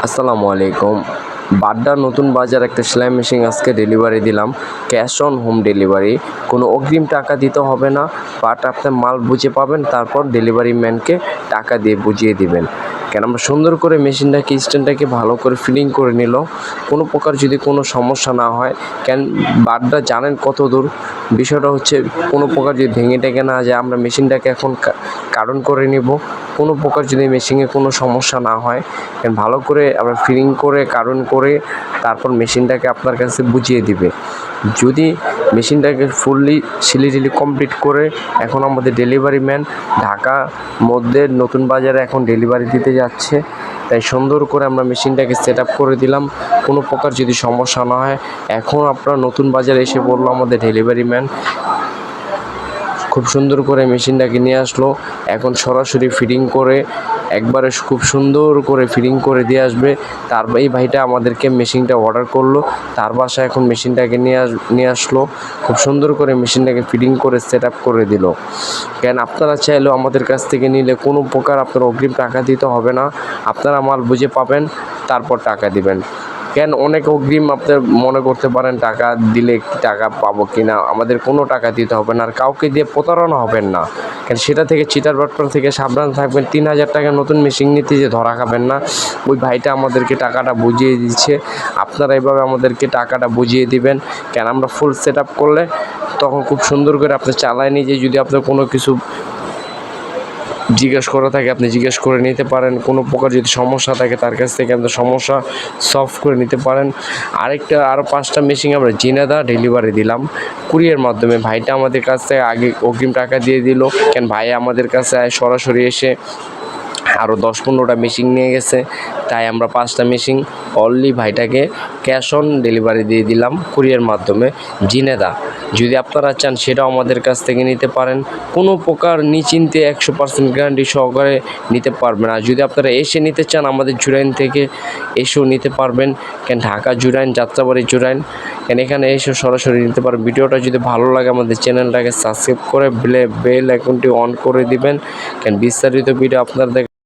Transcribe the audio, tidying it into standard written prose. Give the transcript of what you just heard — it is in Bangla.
আসসালামু আলাইকুম। বাড্ডা নতুন বাজার একটা সেলাই মেশিন আজকে ডেলিভারি দিলাম। ক্যাশ অন হোম ডেলিভারি, কোনো অগ্রিম টাকা দিতে হবে না। বাট আপনার মাল বুঝে পাবেন, তারপর ডেলিভারি ম্যানকে টাকা দিয়ে বুঝিয়ে দিবেন। কেন আমরা সুন্দর করে মেশিনটাকে স্ট্যান্ডটাকে ভালো করে ফিটিং করে নিল। কোনো প্রকার যদি কোনো সমস্যা না হয়, কেন বাড্ডা জানেন কত দূর। বিষয়টা হচ্ছে কোনো প্রকার যদি ভেঙে টেঙে না যায়, আমরা মেশিনটাকে এখন কারণ করে নিব। কোনো প্রকার যদি মেশিনে কোনো সমস্যা না হয়, ভালো করে আমরা ফিটিং করে কারণ করে তারপর মেশিনটাকে আপনার কাছে বুঝিয়ে দিবে। যদি মেশিনটাকে ফুললি সিলিটিলি কমপ্লিট করে এখন আমাদের ডেলিভারি ম্যান ঢাকা মধ্যে নতুন বাজারে এখন ডেলিভারি দিতে যাচ্ছে, তাই সুন্দর করে আমরা মেশিনটাকে সেট আপ করে দিলাম। কোনো প্রকার যদি সমস্যা না হয়, এখন আপনার নতুন বাজারে এসে পড়লো আমাদের ডেলিভারি ম্যান, খুব সুন্দর করে মেশিনটাকে নিয়ে আসলো। এখন সরাসরি ফিটিং করে একবারে খুব সুন্দর করে ফিটিং করে দিয়ে আসবে। এই ভাইটা আমাদেরকে মেশিনটা অর্ডার করলো, তার বাসায় এখন মেশিনটাকে নিয়ে আসলো। খুব সুন্দর করে মেশিনটাকে ফিটিং করে সেট আপ করে দিল। কেন আপনারা চাইলেও আমাদের কাছ থেকে নিলে কোনো প্রকার আপনার অগ্রিম টাকা দিতে হবে না। আপনারা মাল বুঝে পাবেন, তারপর টাকা দিবেন। কেন অনেক অগ্রিম আপনার মনে করতে পারেন টাকা দিলে টাকা পাবো কিনা, আমাদের কোনো টাকা দিতে হবে না। আর কাউকে দিয়ে প্রতারণা হবেন না, কেন সেটা থেকে চিটার বাটপার থেকে সাবধান থাকবেন। 3000 টাকা নতুন মেশিন নিতে যে ধরা খাবেন না। ওই ভাইটা আমাদেরকে টাকাটা বুঝিয়ে দিচ্ছে, আপনারা এভাবে আমাদেরকে টাকাটা বুঝিয়ে দিবেন। কেন আমরা ফুল সেট আপ করলে তখন খুব সুন্দর করে আপনি চালায় নিয়ে যে যদি আপনার কোনো কিছু জিজ্ঞেস করা থাকে আপনি জিজ্ঞেস করে নিতে পারেন। কোনো প্রকার যদি সমস্যা থাকে তার কাছ থেকে আপনি সমস্যা সলভ করে নিতে পারেন। আরও 5টা মেশিন আমরা জিনেদা ডেলিভারি দিলাম কুরিয়ার মাধ্যমে। ভাইটা আমাদের কাছ থেকে আগে অগ্রিম টাকা দিয়ে দিল, কেন ভাই আমাদের কাছে সরাসরি এসে আরও 10-15টা মেশিন নিয়ে গেছে, তাই আমরা 5টা মেশিন অনলি ভাইটাকে ক্যাশ অন ডেলিভারি দিয়ে দিলাম কুরিয়ার মাধ্যমে জিনেদা। যদি আপনারা চান সেটাও আমাদের কাছ থেকে নিতে পারেন। কোনো প্রকার নিশ্চিন্তে 100% গ্যারান্টি সহকারে নিতে পারবেন। আর যদি আপনারা এসে নিতে চান আমাদের জুরাইন থেকে এসেও নিতে পারবেন। কেন ঢাকা জুরাইন, যাত্রাবাড়ি জুরাইন, কেন এখানে এসে সরাসরি নিতে পারবেন। ভিডিওটা যদি ভালো লাগে আমাদের চ্যানেলটাকে সাবস্ক্রাইব করে বেল আইকনটি অন করে দিবেন, কেন বিস্তারিত ভিডিও আপনাদের